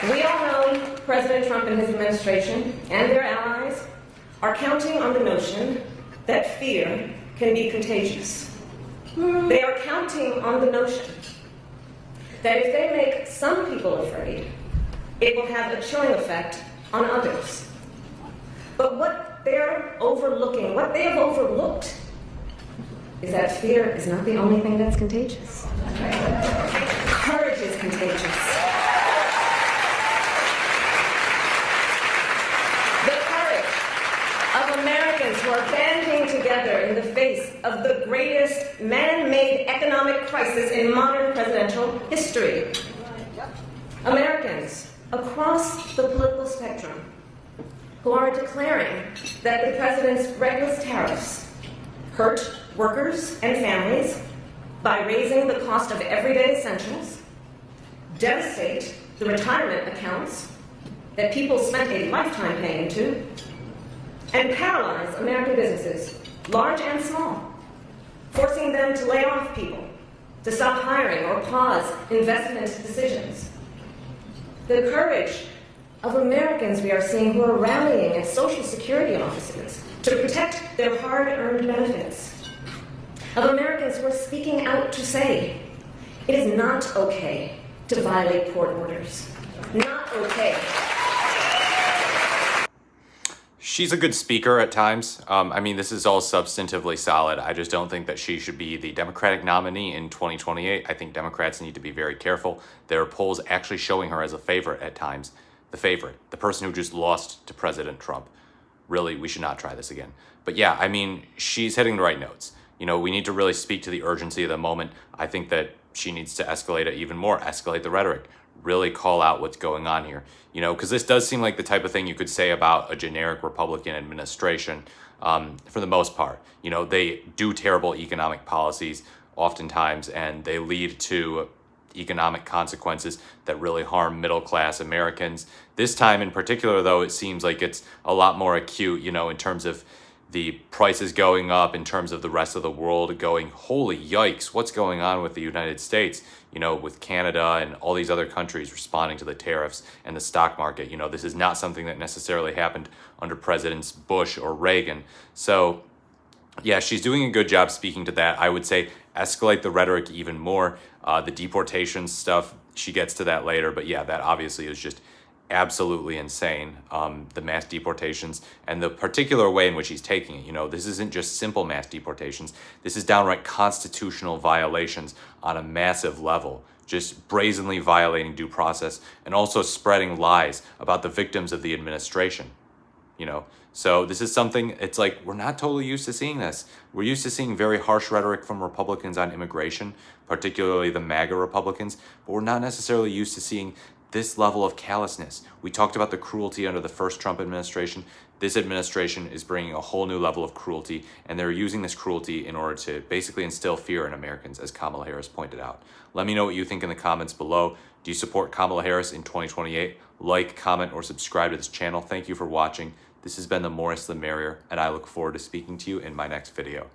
We all know President Trump and his administration and their allies are counting on the notion that fear can be contagious. They are counting on the notion that if they make some people afraid, it will have a chilling effect on others. But what they're overlooking, what they have overlooked, is that fear is not the only thing that's contagious. Courage is contagious. The courage of Americans who are banding together in the face of the greatest man-made economic crisis in modern presidential history. Americans across the political spectrum who are declaring that the president's reckless tariffs hurt workers and families by raising the cost of everyday essentials, devastate the retirement accounts that people spent a lifetime paying into, and paralyze American businesses, large and small, forcing them to lay off people, to stop hiring or pause investment decisions. The courage of Americans we are seeing who are rallying at Social Security offices to protect their hard-earned benefits. Of Americans who are speaking out to say, it is not okay to violate court orders. Not okay. She's a good speaker at times. I mean, this is all substantively solid. I just don't think that she should be the Democratic nominee in 2028. I think Democrats need to be very careful. There are polls actually showing her as a favorite at times. The favorite, the person who just lost to President Trump. Really, we should not try this again. But yeah, I mean, she's hitting the right notes. You know, we need to really speak to the urgency of the moment. I think that she needs to escalate it even more, escalate the rhetoric, really call out what's going on here. You know, because this does seem like the type of thing you could say about a generic Republican administration for the most part. You know, they do terrible economic policies oftentimes, and they lead to economic consequences that really harm middle-class Americans. This time in particular, though, it seems like it's a lot more acute, you know, in terms of the prices going up, in terms of the rest of the world going, holy yikes, what's going on with the United States, you know, with Canada and all these other countries responding to the tariffs and the stock market. You know, this is not something that necessarily happened under Presidents Bush or Reagan. So yeah, she's doing a good job speaking to that. I would say escalate the rhetoric even more. The deportation stuff, she gets to that later. But yeah, that obviously is just absolutely insane. The mass deportations and the particular way in which he's taking it. You know, this isn't just simple mass deportations. This is downright constitutional violations on a massive level. Just brazenly violating due process and also spreading lies about the victims of the administration. You know, so this is something, it's like, we're not totally used to seeing this. We're used to seeing very harsh rhetoric from Republicans on immigration, particularly the MAGA Republicans, but we're not necessarily used to seeing this level of callousness. We talked about the cruelty under the first Trump administration. This administration is bringing a whole new level of cruelty, and they're using this cruelty in order to basically instill fear in Americans, as Kamala Harris pointed out. Let me know what you think in the comments below. Do you support Kamala Harris in 2028? Like, comment, or subscribe to this channel. Thank you for watching. This has been the More the Merrier, and I look forward to speaking to you in my next video.